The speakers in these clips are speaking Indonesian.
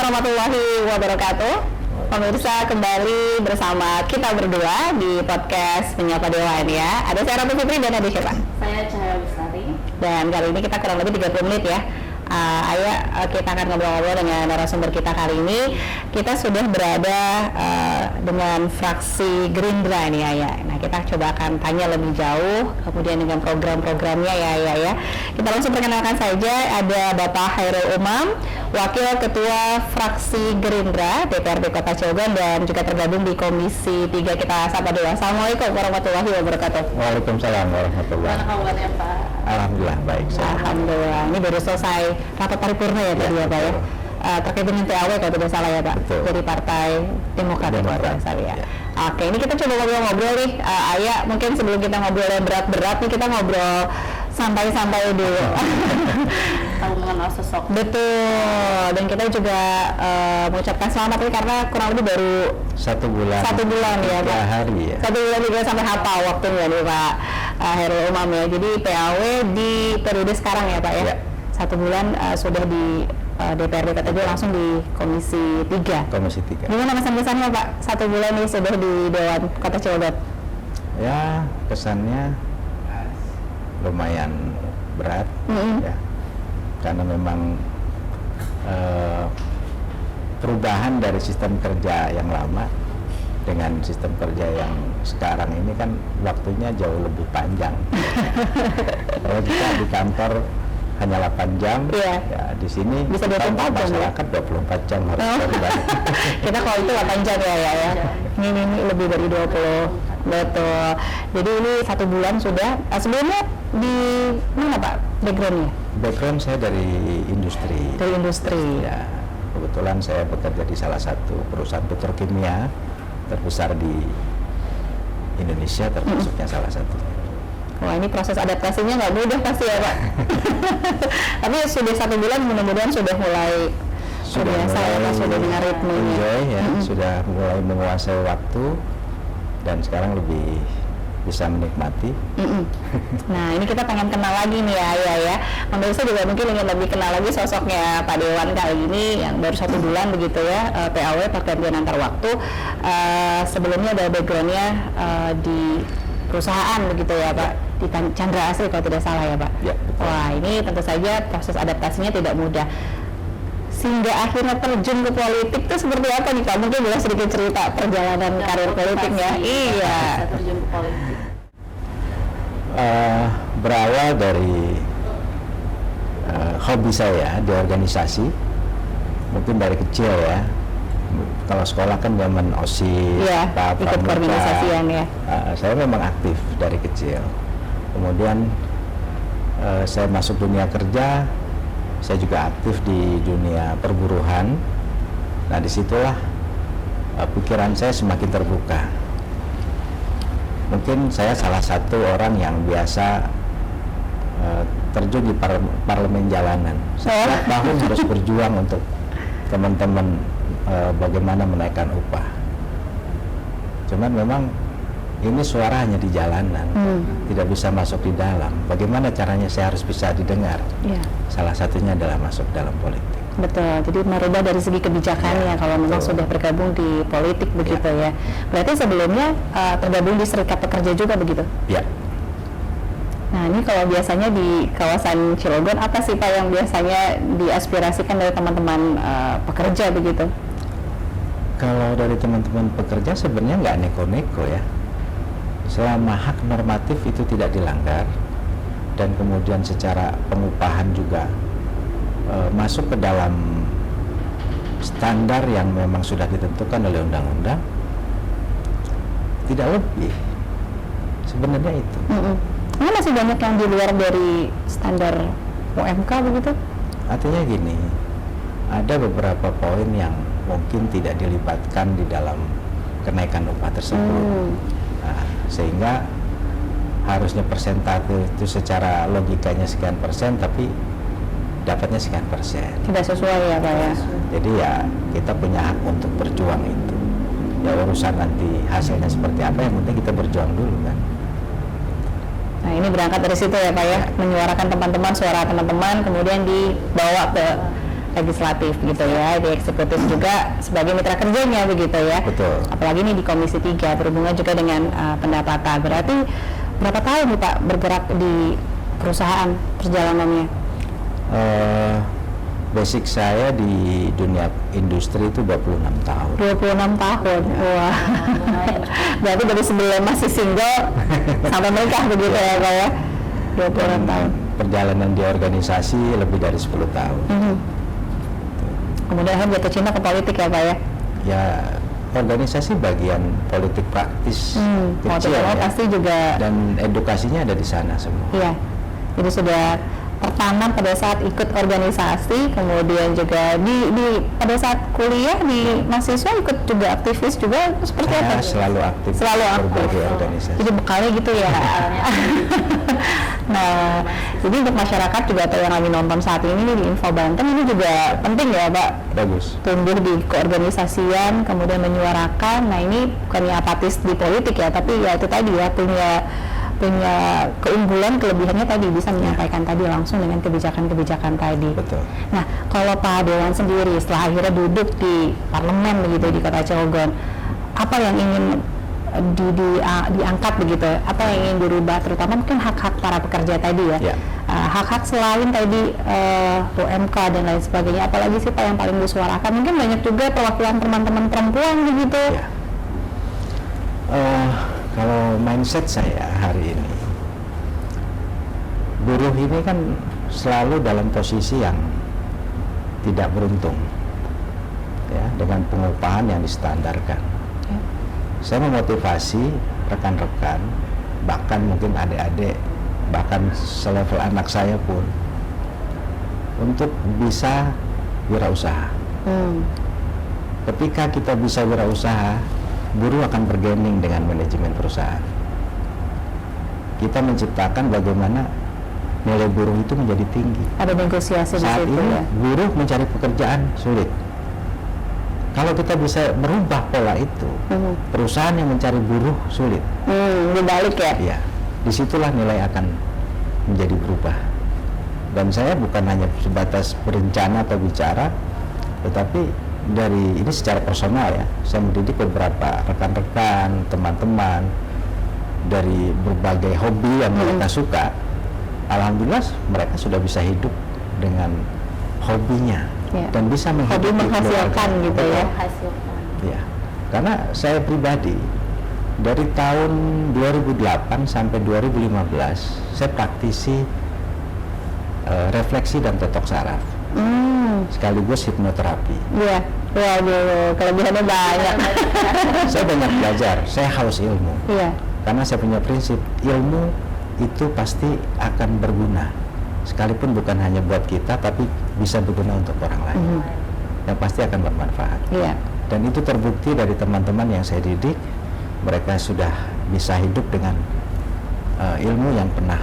warahmatullahi wabarakatuh. Pemirsa, kembali bersama kita berdua di podcast Menyapa Dewan ya. Ada saya Ratu Fitri dan ada siapa? Saya Cahaya Bestari. Dan kali ini kita kurang lebih 30 menit ya. Ayo kita akan ngobrol-ngobrol dengan narasumber kita kali ini. Kita sudah berada dengan fraksi Gerindra nih ya. Nah, kita coba akan tanya lebih jauh kemudian dengan program-programnya ya. Kita langsung perkenalkan saja, ada Bapak Khairul Umam, Wakil Ketua Fraksi Gerindra DPRD Kota Cilegon dan juga tergabung di Komisi 3. Kita sapa dulu. Assalamualaikum warahmatullahi wabarakatuh. Waalaikumsalam warahmatullahi wabarakatuh. Mana kabarnya Pak? Alhamdulillah baik. Alhamdulillah. Ini baru selesai rapat paripurna ya tadi ya Pak ya. Terkait dengan PAW kalau tidak salah ya Pak. Betul. Dari Partai Demokrat ya kalau tidak salah ya. Oke, ini kita coba ngobrol-ngobrol nih. Ayah, mungkin sebelum kita ngobrol yang berat-berat nih, kita ngobrol santai-santai dulu. Tahu mengenal sosok. Betul. Dan kita juga mengucapkan selamat nih karena kurang lebih baru 1 bulan. 1 bulan ya Pak. 3 hari ya. 1 bulan juga sampai hafal waktunya nih Pak Khairul Umam ya. Jadi PAW di periode sekarang ya Pak ya. 1 bulan sudah di DPRD Kota Cilegon langsung di Komisi 3. Komisi 3. Gimana pesan-pesannya Pak? 1 bulan nih sudah di Dewan Kota Cilegon. Ya, kesannya lumayan berat ya. Karena memang perubahan dari sistem kerja yang lama dengan sistem kerja yang sekarang ini kan waktunya jauh lebih panjang. Kalau kita di kantor hanya 8 jam, ya di sini bisa 24 jam masyarakat 24 jam harus berbalik. Kita kalau itu 8 jam ya. Ini lebih dari 20. Betul. Jadi ini 1 bulan sudah. Sebelumnya di mana Pak backgroundnya? Background saya dari industri. Dari industri. Ya, kebetulan saya bekerja di salah satu perusahaan petrokimia terbesar di Indonesia, termasuknya salah satu. Wah, ini proses adaptasinya nggak mudah pasti ya Pak. Tapi sudah 1 bulan mudah-mudahan sudah mulai terbiasa ya Pak, sudah dengan ritmenya. Enjoy ya, sudah mulai menguasai waktu dan sekarang lebih bisa menikmati. Nah, ini kita pengen kenal lagi nih ya. Pemirsa juga mungkin ingin lebih kenal lagi sosoknya Pak Dewan kali ini yang baru 1 bulan begitu ya, PAW pergantian antar waktu. Sebelumnya ada backgroundnya di perusahaan begitu ya Pak, di Chandra Asri kalau tidak salah ya Pak. Ya, betul. Wah, ini tentu saja proses adaptasinya tidak mudah. Sehingga akhirnya terjun ke politik itu seperti apa nih Pak? Mungkin boleh sedikit cerita perjalanan karir politiknya. Iya. Bisa terjun ke politik. Berawal dari hobi saya di organisasi, mungkin dari kecil ya. Kalau sekolah kan zaman OSIS, Iya, ikut keorganisasian ya. Saya memang aktif dari kecil. Kemudian saya masuk dunia kerja, saya juga aktif di dunia perburuhan. Nah, disitulah pikiran saya semakin terbuka. Mungkin saya salah satu orang yang biasa terjun di parlemen jalanan. Setiap tahun harus berjuang untuk teman-teman bagaimana menaikkan upah. Cuman memang ini suara hanya di jalanan, tidak bisa masuk di dalam. Bagaimana caranya saya harus bisa didengar? Iya. Salah satunya adalah masuk dalam politik. Betul, jadi merubah dari segi kebijakannya kalau memang sudah bergabung di politik begitu ya. Berarti sebelumnya tergabung di Serikat Pekerja juga begitu? Ya. Nah, ini kalau biasanya di kawasan Cilegon apa sih Pak yang biasanya diaspirasikan dari teman-teman pekerja begitu? Kalau dari teman-teman pekerja sebenarnya nggak neko-neko ya. Selama hak normatif itu tidak dilanggar dan kemudian secara pengupahan juga masuk ke dalam standar yang memang sudah ditentukan oleh undang-undang, tidak lebih. Sebenarnya itu. Ini masih banyak yang di luar dari standar UMK begitu? Artinya gini, ada beberapa poin yang mungkin tidak dilibatkan di dalam kenaikan upah tersebut. Nah, sehingga harusnya persentase itu secara logikanya sekian persen, tapi dapatnya sekian persen. Tidak sesuai ya Pak ya? Jadi ya kita punya hak untuk berjuang itu. Ya urusan nanti hasilnya seperti apa, yang penting kita berjuang dulu kan. Nah, ini berangkat dari situ ya Pak ya, menyuarakan teman-teman, suara teman-teman, kemudian dibawa ke legislatif gitu ya, di eksekutif juga sebagai mitra kerjanya begitu ya. Betul. Apalagi ini di Komisi 3 berhubungan juga dengan pendapatan. Berarti berapa tahun nih Pak bergerak di perusahaan perjalanannya? Basic saya di dunia industri itu 26 tahun. 26 tahun. Wah. Berarti dari sebelum masih single sampai menikah begitu ya Pak ya. 26 tahun. Perjalanan di organisasi lebih dari 10 tahun. Kemudian akhirnya jatuh cinta ke politik ya Pak ya. Ya, organisasi bagian politik praktis Mau kecil tidak mau ya. pasti juga. Dan edukasinya ada di sana semua. Iya. Jadi sudah tertanam pada saat ikut organisasi, kemudian juga di pada saat kuliah di mahasiswa ikut juga aktivis juga seperti Saya apa? selalu aktif Selalu di aktif. berbagai organisasi. Jadi bekalnya gitu ya. Nah, jadi untuk masyarakat juga atau yang lagi nonton saat ini di Info Banten ini juga penting ya Pak, Bagus. tumbuh di keorganisasian, kemudian menyuarakan. Nah ini bukannya apatis di politik ya, tapi ya itu tadi ya punya keunggulan, kelebihannya tadi bisa menyampaikan tadi langsung dengan kebijakan-kebijakan tadi. Betul. Nah, kalau Pak Dewan sendiri setelah akhirnya duduk di parlemen begitu di Kota Cilegon, apa yang ingin diangkat begitu? Apa yang ingin dirubah, terutama mungkin hak-hak para pekerja tadi ya? Ya. Hak-hak selain tadi UMK dan lain sebagainya. Apalagi sih Pak yang paling disuarakan? Mungkin banyak juga perwakilan teman-teman perempuan begitu. Ya. Kalau mindset saya hari ini, buruh ini kan selalu dalam posisi yang tidak beruntung, ya, dengan pengupahan yang distandarkan. Ya. Saya memotivasi rekan-rekan, bahkan mungkin adik-adik, bahkan selevel anak saya pun, untuk bisa wirausaha. Ketika kita bisa wirausaha, buruh akan bergaining dengan manajemen perusahaan. Kita menciptakan bagaimana nilai buruh itu menjadi tinggi. Ada negosiasi di Saat situ ini ya. buruh mencari pekerjaan sulit. Kalau kita bisa merubah pola itu, perusahaan yang mencari buruh sulit. Dibalik ya. Ya, disitulah nilai akan menjadi berubah. Dan saya bukan hanya sebatas berencana atau bicara, tetapi dari ini secara personal ya, saya mendidik beberapa rekan-rekan, teman-teman dari berbagai hobi yang mereka suka. Alhamdulillah mereka sudah bisa hidup dengan hobinya Ya. dan bisa Hobi menghidupi menghasilkan keluarga. gitu ya. Hasilkan. Ya, karena saya pribadi dari tahun 2008 sampai 2015 saya praktisi refleksi dan totok saraf, sekaligus hipnoterapi. Iya. Waduh, kelebihannya banyak. Saya banyak belajar, saya haus ilmu. Iya. Karena saya punya prinsip, ilmu itu pasti akan berguna. Sekalipun bukan hanya buat kita, tapi bisa berguna untuk orang lain. Yang pasti akan bermanfaat. Iya. Dan itu terbukti dari teman-teman yang saya didik, mereka sudah bisa hidup dengan ilmu yang pernah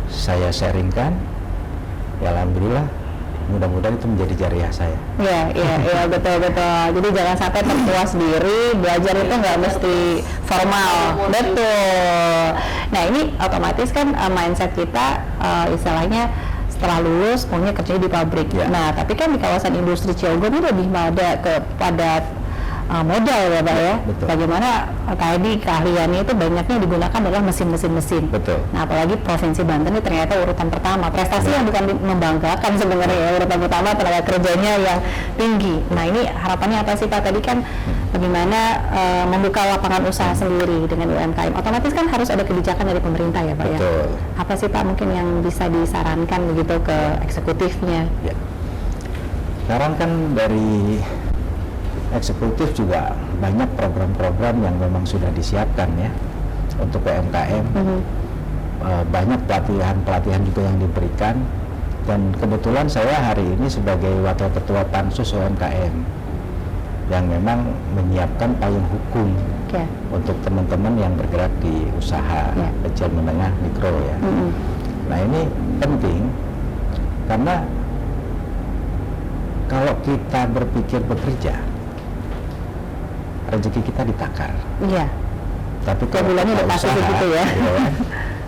saya sharingkan. Ya alhamdulillah, mudah-mudahan itu menjadi jariah saya. Iya, betul. Jadi jangan sampai terpuas diri, belajar itu nggak mesti formal. Betul. Nah ini otomatis kan mindset kita istilahnya setelah lulus maunya kerja di pabrik. Ya. Nah tapi kan di kawasan industri Cilegon ini lebih pada kepada modal ya Pak ya. Betul. Bagaimana tadi keahliannya itu banyaknya digunakan adalah mesin-mesin. Betul. Nah apalagi Provinsi Banten ini ternyata urutan pertama, prestasi yang bukan membanggakan sebenarnya ya, urutan pertama tenaga kerjanya yang tinggi. Nah ini harapannya apa sih Pak? Tadi kan bagaimana membuka lapangan usaha sendiri dengan UMKM. Otomatis kan harus ada kebijakan dari pemerintah ya Pak ya. Betul. Apa sih Pak mungkin yang bisa disarankan begitu ke eksekutifnya? Ya. Sekarang kan dari eksekutif juga banyak program-program yang memang sudah disiapkan ya untuk UMKM. Banyak pelatihan-pelatihan juga yang diberikan, dan kebetulan saya hari ini sebagai wakil ketua Pansus UMKM yang memang menyiapkan payung hukum untuk teman-teman yang bergerak di usaha kecil menengah mikro ya. Nah ini penting karena kalau kita berpikir bekerja, rezeki kita ditakar. Iya. Tapi kalau bulannya kita udah pasti usaha, begitu ya.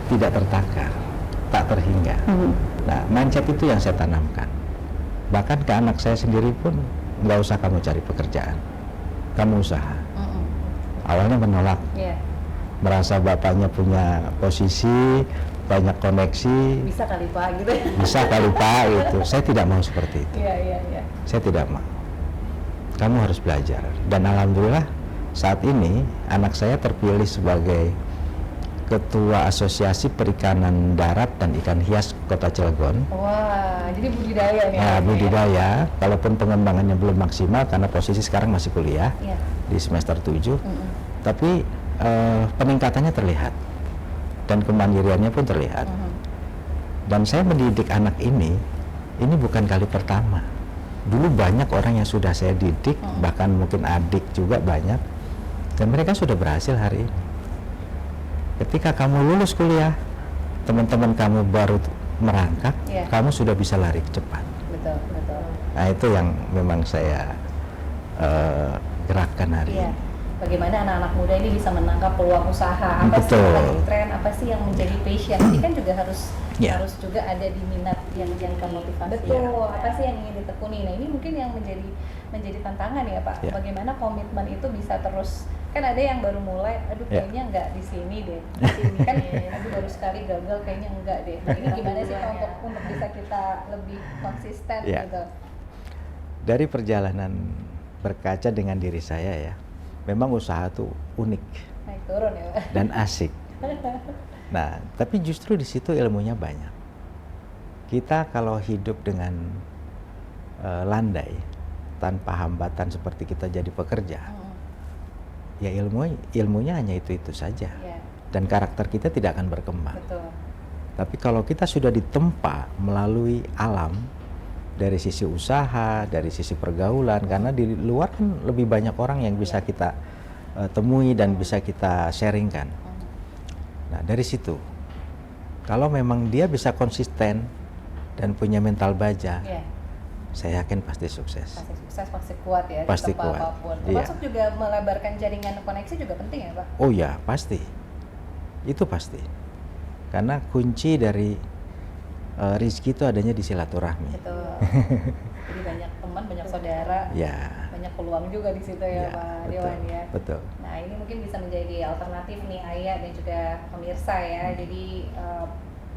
tidak tertakar, tak terhingga. Nah, mindset itu yang saya tanamkan. Bahkan ke anak saya sendiri pun, nggak usah kamu cari pekerjaan, kamu usaha. Awalnya menolak, Iya. merasa bapaknya punya posisi, banyak koneksi, Bisa kali Pak gitu. bisa kali Pak gitu. Saya tidak mau seperti itu. Iya. Saya tidak mau. Kamu harus belajar. Dan alhamdulillah saat ini anak saya terpilih sebagai Ketua Asosiasi Perikanan Darat dan Ikan Hias Kota Cilegon. Wah, jadi budidaya nih. Nah, budidaya, kalaupun pengembangannya belum maksimal karena posisi sekarang masih kuliah Iya. di semester 7, tapi peningkatannya terlihat dan kemandiriannya pun terlihat. Dan saya mendidik anak ini bukan kali pertama. Dulu banyak orang yang sudah saya didik, bahkan mungkin adik juga banyak, dan mereka sudah berhasil hari ini. Ketika kamu lulus kuliah, teman-teman kamu baru merangkak, Iya. kamu sudah bisa lari cepat. Betul. Nah, itu yang memang saya gerakkan hari Iya. ini. Bagaimana anak-anak muda ini bisa menangkap peluang usaha? Apa sih Betul. yang lagi tren? Apa sih yang menjadi passion? Ini kan juga harus Iya. harus juga ada di minat yang motivasi. Betul. Iya. Apa sih yang ingin ditekuni? Nah, ini mungkin yang menjadi tantangan ya Pak. Iya. Bagaimana komitmen itu bisa terus, kan ada yang baru mulai, aduh Iya. kayaknya enggak di sini deh. Di sini kan aduh baru sekali gagal, kayaknya enggak deh. Nah, ini gimana sih Pak untuk bisa kita lebih konsisten Iya. gitu? Dari perjalanan berkaca dengan diri saya ya, memang usaha tuh unik Naik turun ya Pak. dan asik. Nah, tapi justru di situ ilmunya banyak. Kita kalau hidup dengan landai, tanpa hambatan seperti kita jadi pekerja, ya ilmunya hanya itu saja. Iya, Dan karakter kita tidak akan berkembang. betul. Tapi kalau kita sudah ditempa melalui alam, dari sisi usaha, dari sisi pergaulan, karena di luar kan lebih banyak orang yang bisa kita temui dan bisa kita sharingkan. Nah, dari situ, kalau memang dia bisa konsisten dan punya mental baja, Iya. saya yakin pasti sukses. Pasti sukses, pasti kuat ya, Pasti di tempat kuat. apapun. Iya. Termasuk juga melebarkan jaringan koneksi juga penting ya Pak? Oh ya, pasti. Itu pasti. Karena kunci dari rezeki itu adanya di silaturahmi. Betul. Jadi banyak teman, banyak saudara, Ya. banyak peluang juga di situ ya, Pak betul. Dewan ya. Betul. Nah, ini mungkin bisa menjadi alternatif nih Ayah dan juga pemirsa ya. Jadi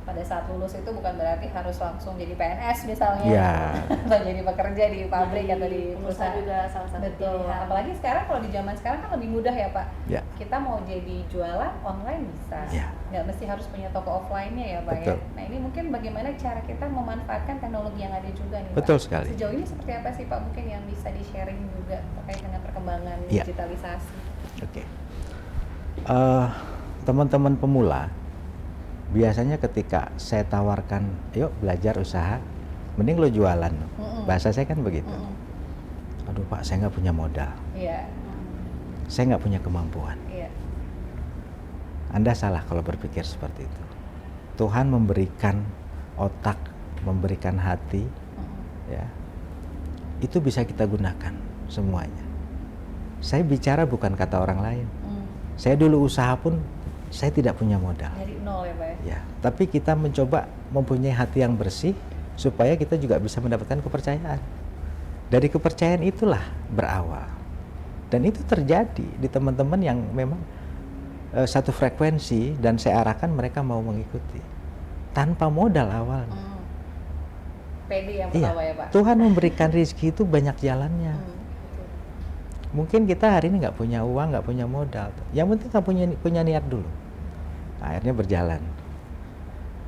pada saat lulus itu bukan berarti harus langsung jadi PNS misalnya, Ya. atau jadi pekerja di pabrik atau di perusahaan. juga salah satu Betul. pilihan. Apalagi sekarang kalau di zaman sekarang kan lebih mudah ya Pak. Ya. Kita mau jadi jualan online bisa, Ya. nggak mesti harus punya toko offline-nya ya Pak Betul. ya. Nah ini mungkin bagaimana cara kita memanfaatkan teknologi yang ada juga nih Betul Pak. sekali. Sejauh ini seperti apa sih Pak mungkin yang bisa di-sharing juga terkait dengan perkembangan Ya. digitalisasi? Oke. Teman-teman pemula, biasanya ketika saya tawarkan, yuk belajar usaha, mending lo jualan. Bahasa saya kan begitu. Aduh Pak, saya nggak punya modal, Iya, saya nggak punya kemampuan. iya. Anda salah kalau berpikir seperti itu. Tuhan memberikan otak, memberikan hati, ya, itu bisa kita gunakan semuanya. Saya bicara bukan kata orang lain. Saya dulu usaha pun saya tidak punya modal. Dari nol ya Pak ya? Ya, tapi kita mencoba mempunyai hati yang bersih supaya kita juga bisa mendapatkan kepercayaan. Dari kepercayaan itulah berawal. Dan itu terjadi di teman-teman yang memang satu frekuensi dan saya arahkan mereka mau mengikuti tanpa modal awalnya. PD yang Iya, pertama ya Pak? Tuhan memberikan rezeki itu banyak jalannya. Mungkin kita hari ini nggak punya uang, nggak punya modal. Yang penting kita punya niat dulu. Akhirnya berjalan.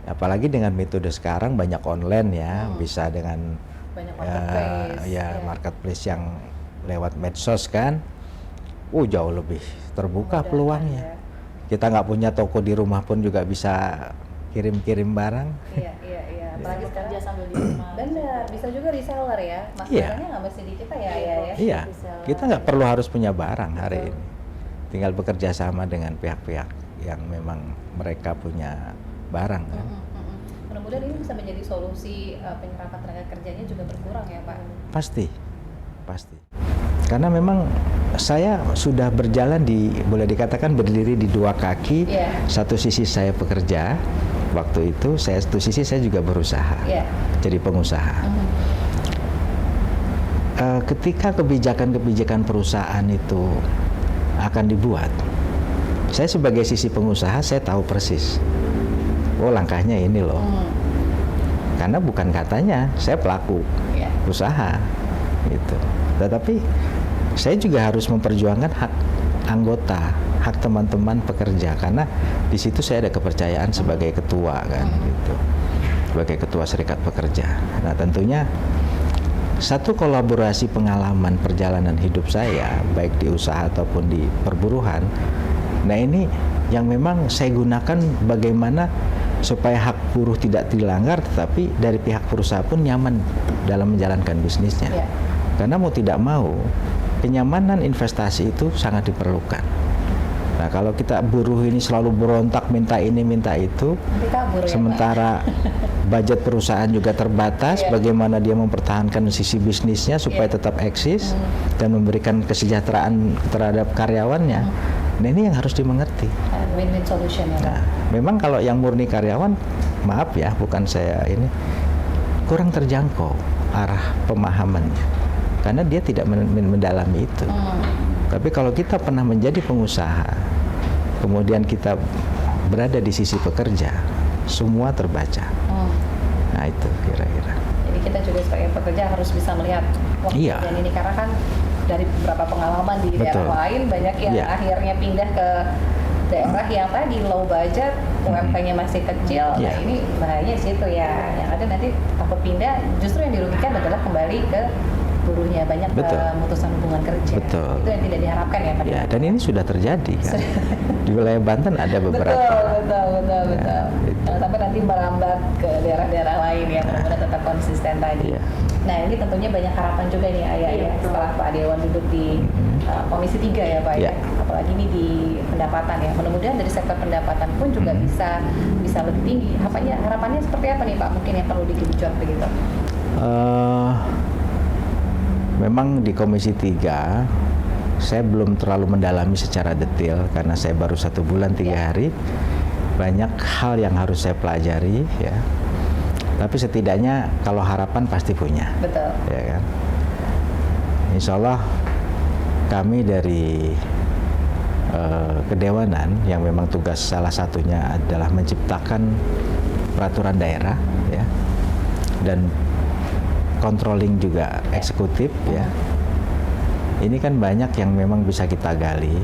Apalagi dengan metode sekarang banyak online ya, bisa dengan Banyak marketplace. marketplace yang lewat medsos kan. Jauh lebih terbuka Memudahkan peluangnya. ya. Kita nggak punya toko di rumah pun juga bisa kirim-kirim barang. Iya. Apalagi sekarang kerja sambil di rumah. benar, bisa juga reseller ya. Mas Iya. barangnya nggak mesti di kita ya, ya. Iya, bisa. kita nggak perlu harus punya barang hari ini. Tinggal bekerja sama dengan pihak-pihak yang memang mereka punya barang kan. Mudah-mudahan ini bisa menjadi solusi penyerapan tenaga kerjanya juga berkurang ya Pak. Pasti. Karena memang saya sudah berjalan boleh dikatakan berdiri di dua kaki. Iya. Satu sisi saya pekerja, waktu itu satu sisi saya juga berusaha, Iya. jadi pengusaha. ketika kebijakan-kebijakan perusahaan itu akan dibuat, saya sebagai sisi pengusaha saya tahu persis, oh langkahnya ini loh. Karena bukan katanya, saya pelaku usaha gitu. Tetapi saya juga harus memperjuangkan hak anggota, hak teman-teman pekerja, karena di situ saya ada kepercayaan sebagai ketua kan gitu. Sebagai ketua serikat pekerja. Nah, tentunya satu kolaborasi pengalaman perjalanan hidup saya baik di usaha ataupun di perburuhan. Nah, ini yang memang saya gunakan bagaimana supaya hak buruh tidak dilanggar, tetapi dari pihak perusahaan pun nyaman dalam menjalankan bisnisnya. Karena mau tidak mau, kenyamanan investasi itu sangat diperlukan. Nah, kalau kita buruh ini selalu berontak minta ini minta itu, kabur, sementara budget perusahaan juga terbatas, bagaimana dia mempertahankan sisi bisnisnya supaya tetap eksis dan memberikan kesejahteraan terhadap karyawannya. Nah, ini yang harus dimengerti. Win-win solution ya, Pak. Nah, memang kalau yang murni karyawan, maaf ya, bukan saya ini, kurang terjangkau arah pemahamannya, karena dia tidak mendalami itu. Tapi kalau kita pernah menjadi pengusaha, kemudian kita berada di sisi pekerja, semua terbaca. Nah, itu kira-kira. Jadi kita juga sebagai pekerja harus bisa melihat dan ini, karena kan dari beberapa pengalaman di daerah lain banyak yang akhirnya pindah ke daerah yang tadi low budget, UMK-nya masih kecil. Nah, ini bahayanya situ ya. Yang ada nanti takut pindah, justru yang dirugikan adalah kembali ke buruhnya, banyak pemutusan hubungan kerja. Itu yang tidak diharapkan ya, Pak. Ya, dan ini sudah terjadi kan. Di wilayah Banten ada beberapa. Betul. Jangan sampai nanti merambat ke daerah-daerah lain ya, mudah-mudahan tetap konsisten tadi. Nah, ini tentunya banyak harapan juga nih Ayah ya, setelah Pak Dewan duduk di Komisi 3 ya Pak ya. Apalagi ini di pendapatan ya. Mudah-mudahan dari sektor pendapatan pun juga bisa lebih tinggi. Harapannya seperti apa nih Pak? Mungkin yang perlu digenjot begitu. Memang di Komisi 3 saya belum terlalu mendalami secara detail karena saya baru 1 bulan 3 hari. Banyak hal yang harus saya pelajari ya. Tapi setidaknya kalau harapan pasti punya. Betul. Ya kan. Insya Allah kami dari kedewanan yang memang tugas salah satunya adalah menciptakan peraturan daerah ya, dan controlling juga eksekutif ya. Ini kan banyak yang memang bisa kita gali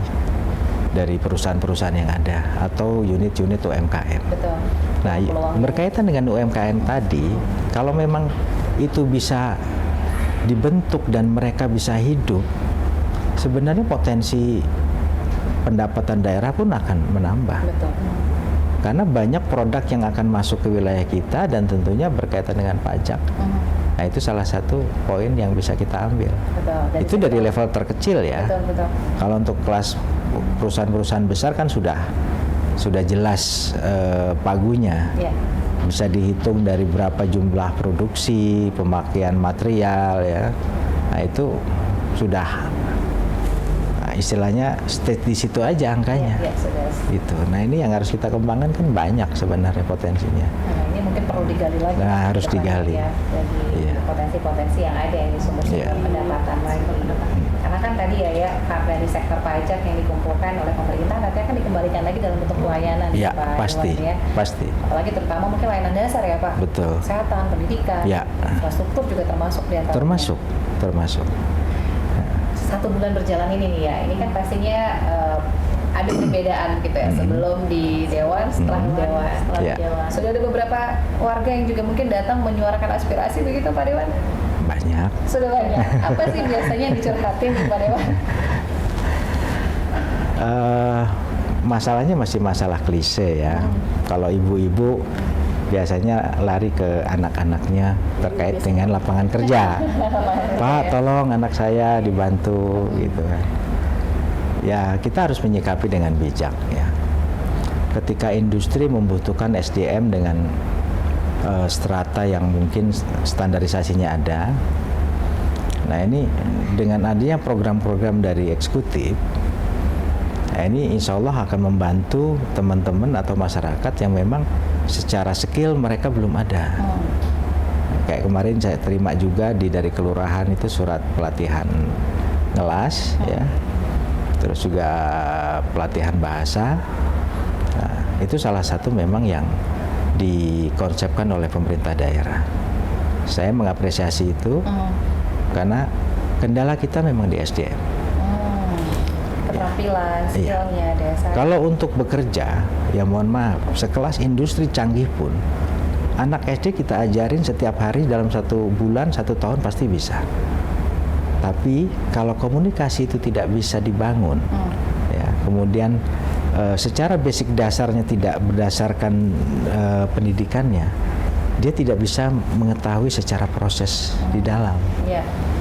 dari perusahaan-perusahaan yang ada atau unit-unit UMKM. Betul. Nah, berkaitan dengan UMKM tadi, kalau memang itu bisa dibentuk dan mereka bisa hidup, sebenarnya potensi pendapatan daerah pun akan menambah. Betul. Karena banyak produk yang akan masuk ke wilayah kita dan tentunya berkaitan dengan pajak. Nah, itu salah satu poin yang bisa kita ambil. Betul. Itu dari level terkecil ya. Betul. Kalau untuk kelas perusahaan-perusahaan besar kan sudah jelas pagunya. Bisa dihitung dari berapa jumlah produksi, pemakaian material ya. Nah, itu sudah istilahnya state di situ aja angkanya. Gitu. Nah, ini yang harus kita kembangkan kan banyak sebenarnya potensinya. Nah, ini mungkin perlu digali lagi. Nah, harus digali. Ya, dari potensi-potensi yang ada yang di sumber-sumber pendapatan lagi. Karena kan tadi ya dari sektor pajak yang dikumpulkan oleh pemerintah nanti akan dikembalikan lagi dalam bentuk pelayanan. Ya, Pak pasti. Iwan, ya. Pasti. Apalagi terutama mungkin layanan dasar ya Pak. Betul. Kesehatan, pendidikan, infrastruktur juga termasuk di antaranya. Termasuk. 1 bulan berjalan ini nih ya, ini kan pastinya ada perbedaan gitu ya, sebelum di Dewan, setelah Dewan. Sudah ada beberapa warga yang juga mungkin datang menyuarakan aspirasi begitu Pak Dewan? Banyak. Sudah banyak. Apa sih biasanya yang dicurhatin di Pak Dewan? Masalahnya masih masalah klise ya. Kalau ibu-ibu biasanya lari ke anak-anaknya terkait dengan lapangan kerja. Pak, tolong anak saya dibantu gitu kan. Ya, kita harus menyikapi dengan bijak ya. Ketika industri membutuhkan SDM dengan strata yang mungkin standarisasinya ada. Nah, ini dengan adanya program-program dari eksekutif, nah ini insya Allah akan membantu teman-teman atau masyarakat yang memang secara skill mereka belum ada. Kayak kemarin saya terima juga dari kelurahan itu surat pelatihan ngelas, ya. Terus juga pelatihan bahasa. Nah, itu salah satu memang yang dikonsepkan oleh pemerintah daerah. Saya mengapresiasi itu karena kendala kita memang di SDM. Keterampilan, skillnya, dasar. Kalau untuk bekerja, ya mohon maaf, sekelas industri canggih pun, anak SD kita ajarin setiap hari dalam 1 bulan, 1 tahun pasti bisa. Tapi kalau komunikasi itu tidak bisa dibangun, ya, kemudian secara basic dasarnya tidak berdasarkan pendidikannya, dia tidak bisa mengetahui secara proses di dalam.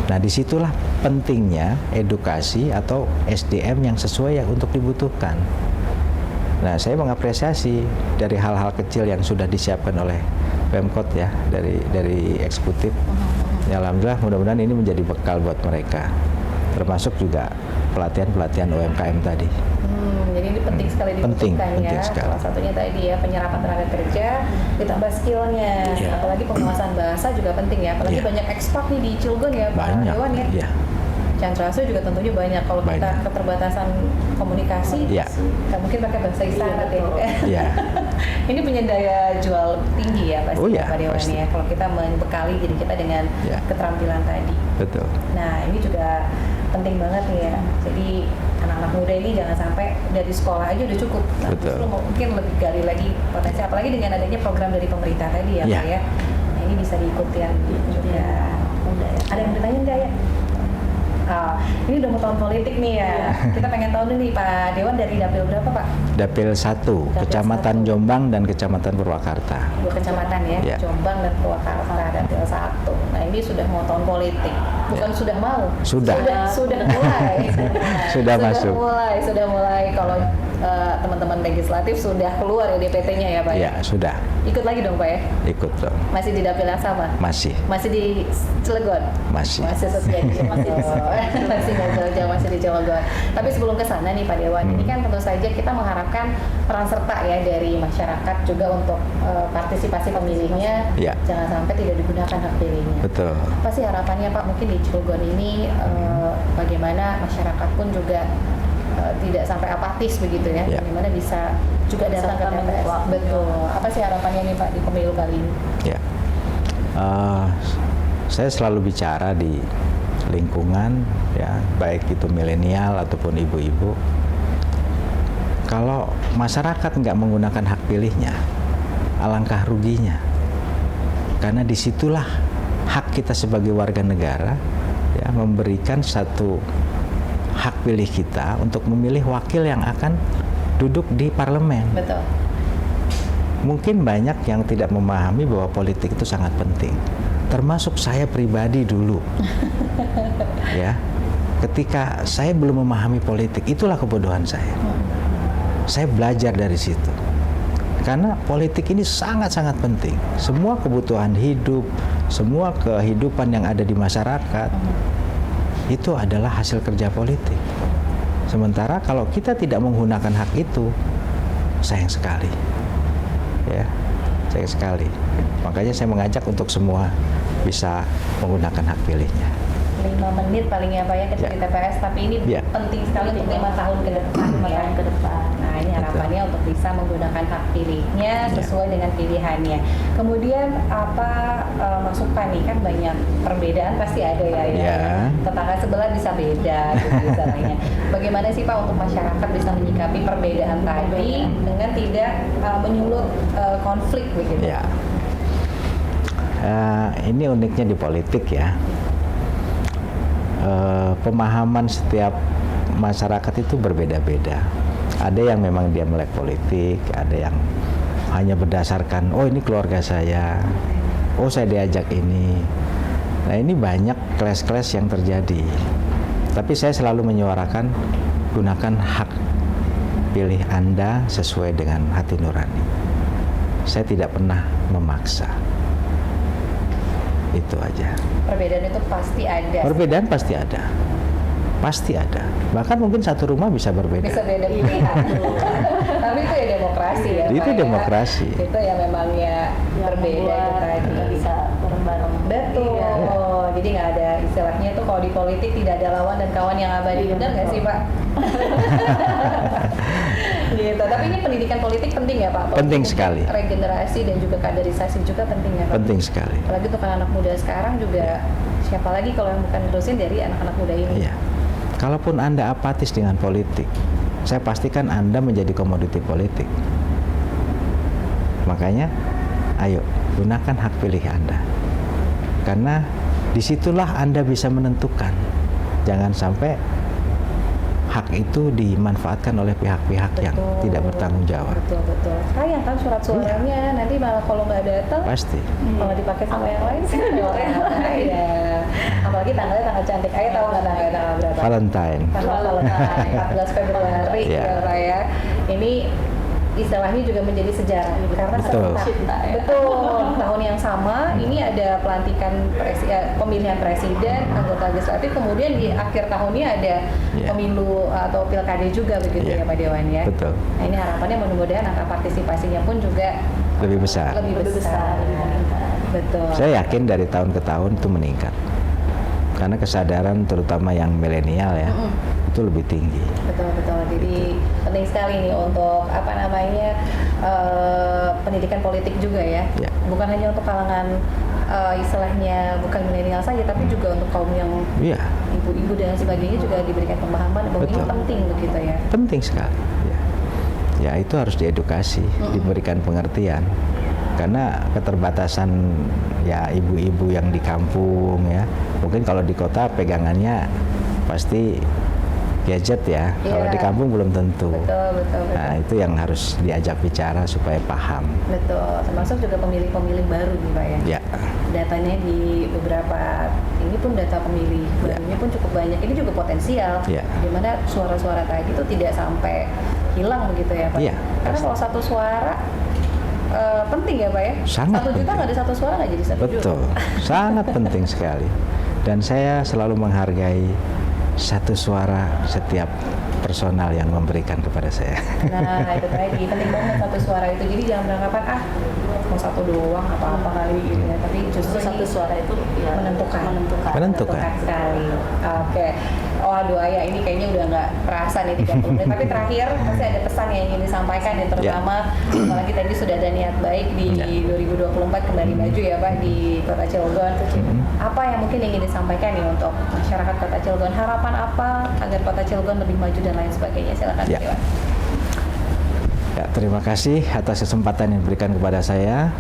Nah, disitulah pentingnya edukasi atau SDM yang sesuai yang untuk dibutuhkan. Nah, saya mengapresiasi dari hal-hal kecil yang sudah disiapkan oleh Pemkot, ya, dari eksekutif. Ya, alhamdulillah, mudah-mudahan ini menjadi bekal buat mereka, termasuk juga pelatihan UMKM tadi. Jadi ini penting sekali dibutuhkan, ya. Salah satunya tadi, ya, penyerapan tenaga kerja, ditambah skillnya, apalagi penguasaan bahasa juga penting, ya. Apalagi banyak ekspat nih di Cilegon, ya, Pak Dewan, ya. Chandra juga tentunya banyak. Kalau kita keterbatasan komunikasi, nggak mungkin pakai bahasa isyarat, ya. Ini punya daya jual tinggi, ya, pasti, Pak Dewan, ya. Kalau kita membekali diri kita dengan keterampilan tadi. Betul. Nah, ini juga penting banget nih, ya. Jadi anak-anak muda ini jangan sampai dari sekolah aja udah cukup. Nah, justru mungkin lebih gali lagi potensi, apalagi dengan adanya program dari pemerintah tadi, ya, Pak, ya. Nah, ini bisa diikuti juga. Ada yang bertanya nggak, ya? Ini udah mau tahun politik nih, ya. Kita pengen tahu nih, Pak Dewan, dari dapil berapa, Pak? Dapil 1, Kecamatan Jombang dan Kecamatan Purwakarta. 2 kecamatan, ya, Jombang dan Purwakarta, dapil 1. Nah, ini sudah mau tahun politik. Bukan sudah mau. Sudah mulai. Sudah mulai. Kalau teman-teman legislatif sudah keluar ya DPT-nya, ya, Pak? Ya, sudah. Ikut lagi dong, Pak, ya? Ikut dong. Masih di dapil yang sama? Masih. Masih di Cilegon? Masih. Masih masih di Cilegon. Tapi sebelum ke sana nih, Pak Dewan, ini kan tentu saja kita mengharapkan peran serta, ya, dari masyarakat juga untuk partisipasi pemilihnya. Jangan sampai tidak digunakan hak pilihnya. Betul. Apa sih harapannya, Pak? Mungkin di Cilegon ini bagaimana masyarakat pun juga tidak sampai apatis begitu, ya. Bagaimana bisa juga datang ke TPS. Betul. Apa sih harapannya nih, Pak, di pemilu kali ini? Ya. Saya selalu bicara di lingkungan, ya, baik itu milenial ataupun ibu-ibu. Kalau masyarakat nggak menggunakan hak pilihnya, alangkah ruginya. Karena disitulah hak kita sebagai warga negara, ya, memberikan satu hak pilih kita untuk memilih wakil yang akan duduk di parlemen. Betul. Mungkin banyak yang tidak memahami bahwa politik itu sangat penting. Termasuk saya pribadi dulu. Ya. Ketika saya belum memahami politik, itulah kebodohan saya. Saya belajar dari situ. Karena politik ini sangat-sangat penting. Semua kebutuhan hidup, semua kehidupan yang ada di masyarakat, itu adalah hasil kerja politik. Sementara kalau kita tidak menggunakan hak itu, sayang sekali, ya, sayang sekali. Makanya saya mengajak untuk semua bisa menggunakan hak pilihnya. 5 menit paling, ya, Pak, ya, kita di TPS, tapi ini penting sekali untuk 5 tahun ke depan. Nah, ini harapannya untuk bisa menggunakan hak pilihnya sesuai dengan pilihannya. Kemudian apa masukan nih, kan banyak perbedaan pasti ada, ya. Tetangga sebelah bisa beda gitu misalnya. Bagaimana sih, Pak, untuk masyarakat bisa menyikapi perbedaan tadi dengan tidak menyulut konflik begitu? Ya. Ini uniknya di politik, ya. Pemahaman setiap masyarakat itu berbeda-beda. Ada yang memang dia melek politik, ada yang hanya berdasarkan, oh ini keluarga saya, oh saya diajak ini. Nah, ini banyak clash-clash yang terjadi. Tapi saya selalu menyuarakan, gunakan hak pilih Anda sesuai dengan hati nurani. Saya tidak pernah memaksa. Itu aja. Perbedaan itu pasti ada. Perbedaan pasti ada. Pasti ada. Bahkan mungkin satu rumah bisa berbeda. Bisa beda pilihan. Tapi itu ya demokrasi, ya, itu Pak, demokrasi. Ya. Itu yang memangnya berbeda itu tadi. Bisa bareng-bareng Betul. Jadi nggak ada istilahnya itu kalau di politik tidak ada lawan dan kawan yang abadi. Benar nggak sih Pak? Gitu. Tapi ini pendidikan politik penting ya Pak? Penting sekali. Regenerasi dan juga kaderisasi juga penting ya Pak? Penting sekali. Apalagi untuk anak muda sekarang juga, siapa lagi kalau yang bukan dosen dari anak-anak muda ini? Iya. Kalaupun Anda apatis dengan politik, saya pastikan Anda menjadi komoditi politik. Makanya, ayo gunakan hak pilih Anda. Karena disitulah Anda bisa menentukan. Jangan sampai hak itu dimanfaatkan oleh pihak-pihak yang tidak bertanggung jawab. Betul. Sayang kan surat suaranya nanti malah kalau nggak datang Pasti. kalau dipakai sama yang lain sih ya. Apalagi tanggal cantik. Ayo tahu nggak tanggal berapa? Valentine. Tanggal Valentine 14 Februari ya Pak ya. Ini istilahnya juga menjadi sejarah karena betul tahun yang sama ini ada pelantikan pemilihan presiden, anggota legislatif, kemudian di akhir tahunnya ada pemilu atau pilkada juga begitu ya Pak Dewan ya. Betul. Nah, ini harapannya mudah-mudahan angka partisipasinya pun juga lebih besar. Betul. Saya yakin dari tahun ke tahun itu meningkat. Karena kesadaran terutama yang milenial ya, itu lebih tinggi. Betul. Jadi penting sekali nih untuk pendidikan politik juga ya. Bukan hanya untuk kalangan istilahnya bukan milenial saja, tapi juga untuk kaum yang ibu-ibu dan sebagainya juga diberikan pemahaman bahwa ini penting begitu ya. Penting sekali. Ya itu harus diedukasi, diberikan pengertian. Karena keterbatasan ya ibu-ibu yang di kampung ya, mungkin kalau di kota pegangannya pasti gadget ya, kalau di kampung belum tentu. Betul. Nah itu yang harus diajak bicara supaya paham. Betul, termasuk juga pemilih-pemilih baru nih Pak ya. Datanya di beberapa, ini pun data pemilih barunya pun cukup banyak, ini juga potensial. Di mana suara-suara tadi itu tidak sampai hilang begitu ya Pak. Karena kalau satu suara penting ya Pak ya? Sangat 1 juta nggak ada satu suara nggak jadi 1 juta. Betul, sangat penting sekali. Dan saya selalu menghargai satu suara setiap personal yang memberikan kepada saya. Nah itu tadi, penting banget satu suara itu. Jadi jangan beranggapan mau satu doang apa-apa kali gitu ya. Tapi justru satu suara itu menentukan sekali. Oke. Waduh Ayah, ini kayaknya udah nggak terasa nih 30 menit. Tapi terakhir pasti ada pesan yang ingin disampaikan ya, terutama apalagi tadi sudah ada niat baik di 2024 kembali maju ya Pak di Kota Cilegon. Apa yang mungkin ingin disampaikan nih untuk masyarakat Kota Cilegon? Harapan apa agar Kota Cilegon lebih maju dan lain sebagainya? Silakan Dewan. Terima kasih atas kesempatan yang diberikan kepada saya.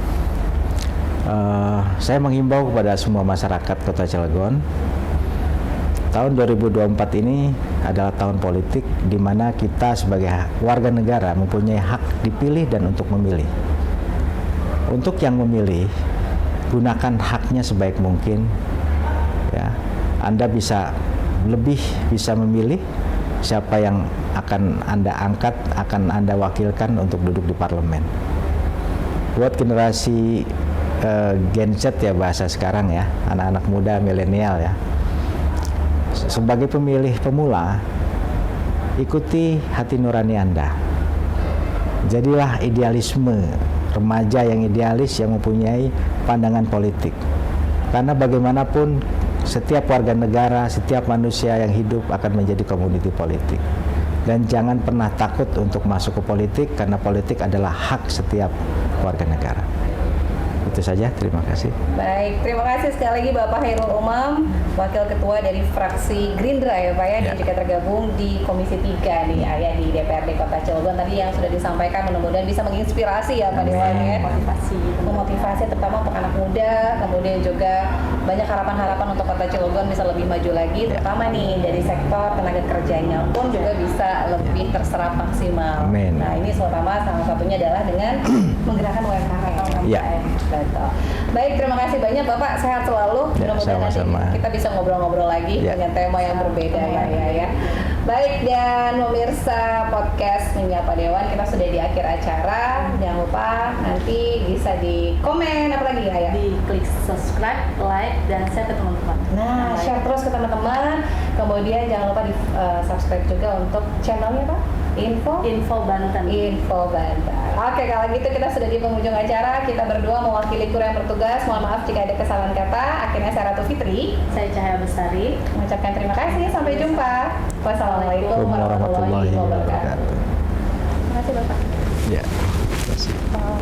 Saya menghimbau kepada semua masyarakat Kota Cilegon. Tahun 2024 ini adalah tahun politik di mana kita sebagai warga negara mempunyai hak dipilih dan untuk memilih. Untuk yang memilih, gunakan haknya sebaik mungkin. Ya, Anda bisa memilih siapa yang akan Anda angkat, akan Anda wakilkan untuk duduk di parlemen. Buat generasi Gen Z ya bahasa sekarang ya, anak-anak muda milenial ya. Sebagai pemilih pemula, ikuti hati nurani Anda. Jadilah idealisme remaja yang idealis yang mempunyai pandangan politik. Karena bagaimanapun setiap warga negara, setiap manusia yang hidup akan menjadi komoditi politik. Dan jangan pernah takut untuk masuk ke politik karena politik adalah hak setiap warga negara. Itu saja, terima kasih. Baik, terima kasih sekali lagi Bapak Hairul Umam, Wakil Ketua dari fraksi Gerindra ya Pak ya, dan juga tergabung di Komisi 3 nih Ayah di DPRD Kota Cilegon. Tadi yang sudah disampaikan mudah-mudahan bisa menginspirasi ya Pak Dewan ya. Memotivasi terutama untuk anak muda, kemudian juga banyak harapan-harapan untuk Kota Cilegon bisa lebih maju lagi, terutama nih dari sektor tenaga kerjanya pun juga bisa lebih terserap maksimal. Amin. Nah ini terutama salah satunya adalah dengan menggerakkan UMKM. Betul. Baik, terima kasih banyak Bapak, sehat selalu. Mudah-mudahan nanti kita bisa ngobrol-ngobrol lagi dengan tema yang berbeda ya. Baik, dan pemirsa podcast Menyapa Dewan, kita sudah di akhir acara. Jangan lupa nanti bisa di komen apa lagi ya? Di klik subscribe, like, dan share ke teman-teman. Nah, share terus ke teman-teman. Kemudian jangan lupa di subscribe juga untuk channelnya Pak. Info Banten. Info Banten. Oke, kalau gitu kita sudah di penghujung acara. Kita berdua mewakili kru yang bertugas. Mohon maaf jika ada kesalahan kata. Akhirnya saya Ratu Fitri. Saya Cahaya Bestari. Mengucapkan terima kasih. Sampai jumpa. Wassalamualaikum warahmatullahi wabarakatuh. Terima kasih Bapak. Ya, terima kasih. Oh.